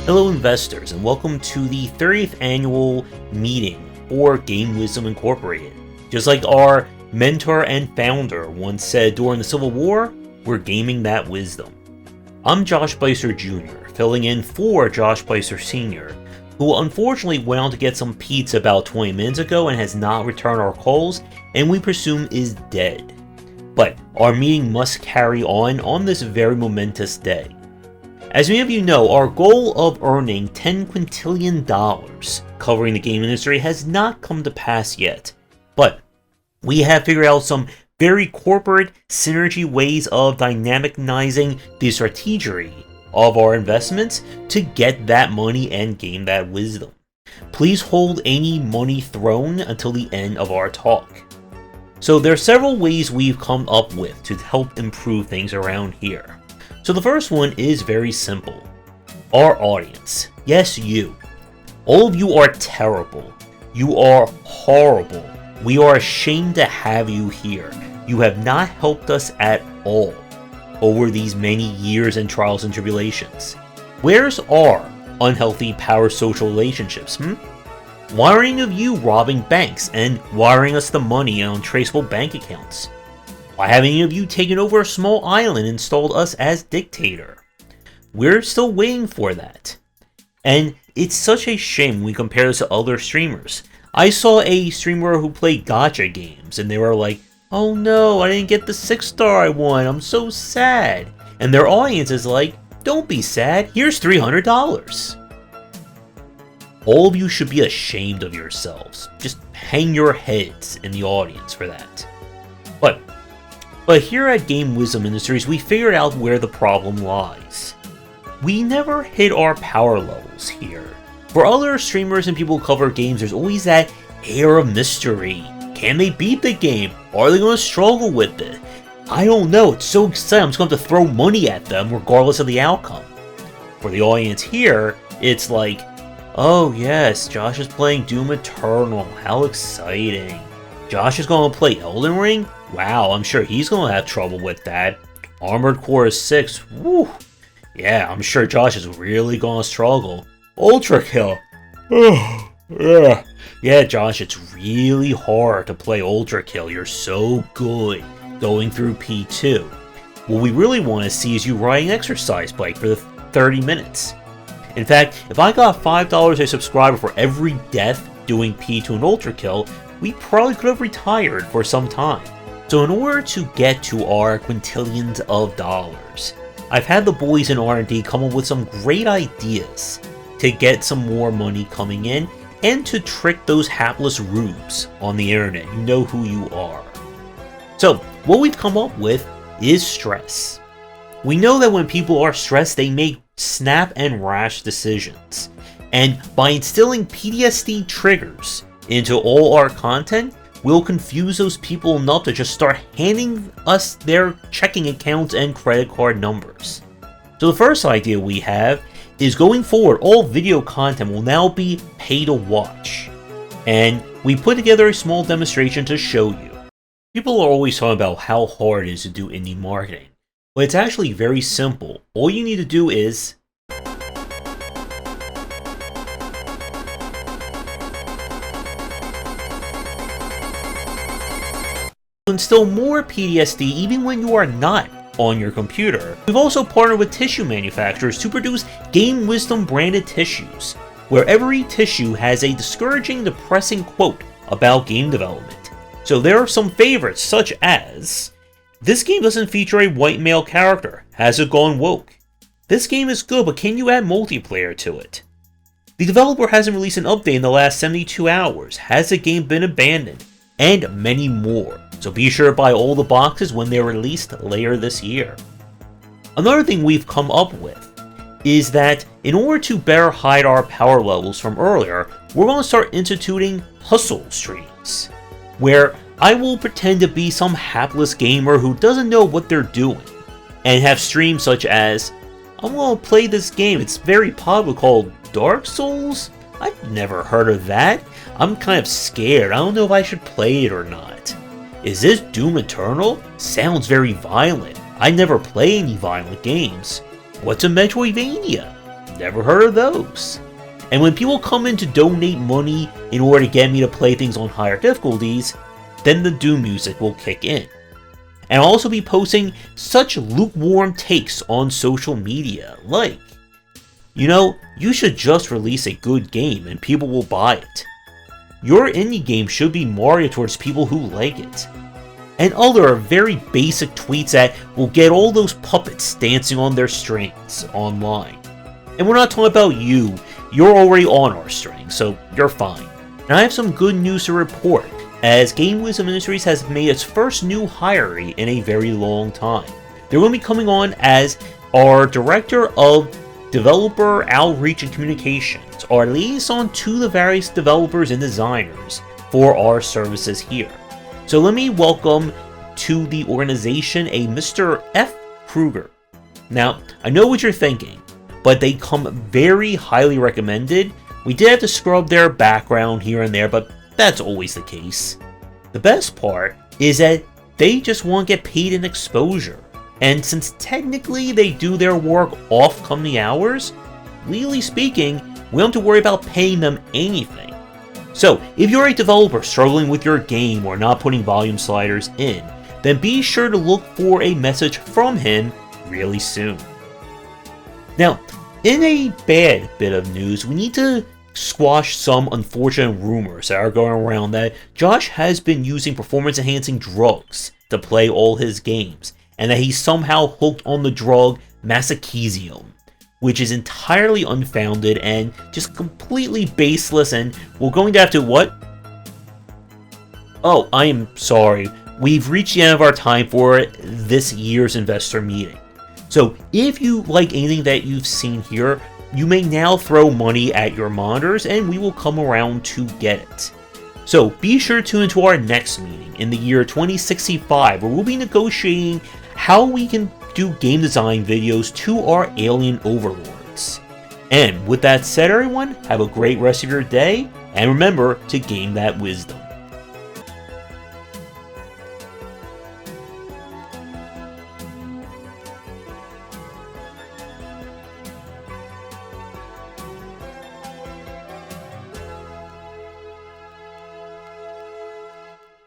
Hello investors, and welcome to the 30th annual meeting for Game Wisdom Incorporated. Just like our mentor and founder once said during the Civil War, we're gaming that wisdom. I'm Josh Beiser Jr., filling in for Josh Beiser Sr., who unfortunately went on to get some pizza about 20 minutes ago and has not returned our calls, and we presume is dead. But our meeting must carry on this very momentous day. As many of you know, our goal of earning $10 quintillion covering the game industry has not come to pass yet, but we have figured out some very corporate synergy ways of dynamicizing the strategy of our investments to get that money and gain that wisdom. Please hold any money thrown until the end of our talk. So there are several ways we've come up with to help improve things around here. So the first one is very simple. Our audience. Yes, you. All of you are terrible. You are horrible. We are ashamed to have you here. You have not helped us at all over these many years and trials and tribulations. Where's our unhealthy power social relationships, Why are any of you robbing banks and wiring us the money on untraceable bank accounts? Why haven't any of you taken over a small island and installed us as dictator? We're still waiting for that. And it's such a shame when we compare this to other streamers. I saw a streamer who played gacha games and they were like, "Oh no, I didn't get the 6-star I want, I'm so sad." And their audience is like, "Don't be sad, here's $300. All of you should be ashamed of yourselves. Just hang your heads in the audience for that. But here at Game Wisdom Industries, we figured out where the problem lies. We never hit our power levels here. For other streamers and people who cover games, there's always that air of mystery. Can they beat the game? Are they going to struggle with it? I don't know, it's so exciting, I'm just going to have to throw money at them regardless of the outcome. For the audience here, it's like, oh yes, Josh is playing Doom Eternal, how exciting. Josh is going to play Elden Ring? Wow, I'm sure he's going to have trouble with that. Armored Core 6, woo. Yeah, I'm sure Josh is really going to struggle. Ultra Kill. Yeah, Josh, it's really hard to play Ultra Kill. You're so good going through P2. What we really want to see is you riding an exercise bike for the 30 minutes. In fact, if I got $5 a subscriber for every death doing P2 and Ultra Kill, we probably could have retired for some time. So in order to get to our quintillions of dollars, I've had the boys in R&D come up with some great ideas to get some more money coming in and to trick those hapless rubes on the internet. You know who you are. So what we've come up with is stress. We know that when people are stressed, they make snap and rash decisions. And by instilling PTSD triggers into all our content, we'll confuse those people enough to just start handing us their checking accounts and credit card numbers. So the first idea we have is going forward, all video content will now be pay to watch. And we put together a small demonstration to show you. People are always talking about how hard it is to do indie marketing, but it's actually very simple. All you need to do is instill more PTSD even when you are not on your computer. We've also partnered with tissue manufacturers to produce Game Wisdom branded tissues, where every tissue has a discouraging, depressing quote about game development. So there are some favorites such as, "This game doesn't feature a white male character. Has it gone woke? This game is good, but can you add multiplayer to it? The developer hasn't released an update in the last 72 hours. Has the game been abandoned?" And many more. So be sure to buy all the boxes when they're released later this year. Another thing we've come up with is that in order to better hide our power levels from earlier, we're going to start instituting hustle streams, where I will pretend to be some hapless gamer who doesn't know what they're doing, and have streams such as, "I'm going to play this game, it's very popular, called Dark Souls? I've never heard of that. I'm kind of scared, I don't know if I should play it or not. Is this Doom Eternal? Sounds very violent. I never play any violent games. What's a Metroidvania? Never heard of those. And when people come in to donate money in order to get me to play things on higher difficulties, then the doom music will kick in. And I'll also be posting such lukewarm takes on social media, like, you should just release a good game and people will buy it. Your indie game should be marketed towards people who like it. And other very basic tweets that will get all those puppets dancing on their strings online. And we're not talking about you. You're already on our string, so you're fine. And I have some good news to report, as Game Wisdom Industries has made its first new hire in a very long time. They're going to be coming on as our Director of Developer Outreach and Communications, our liaison to the various developers and designers for our services here. So let me welcome to the organization a Mr. F. Kruger. Now, I know what you're thinking, but they come very highly recommended. We did have to scrub their background here and there, but that's always the case. The best part is that they just want to get paid in exposure. And since technically they do their work off company hours, legally speaking, we don't have to worry about paying them anything. So, if you're a developer struggling with your game or not putting volume sliders in, then be sure to look for a message from him really soon. Now, in a bad bit of news, we need to squash some unfortunate rumors that are going around that Josh has been using performance-enhancing drugs to play all his games, and that he's somehow hooked on the drug masochism, which is entirely unfounded and just completely baseless, and we're going to have to what? Oh, I am sorry. We've reached the end of our time for this year's investor meeting. So if you like anything that you've seen here, you may now throw money at your monitors and we will come around to get it. So be sure to tune into our next meeting in the year 2065, where we'll be negotiating how we can do game design videos to our alien overlords. And with that said, everyone, have a great rest of your day, and remember to game that wisdom.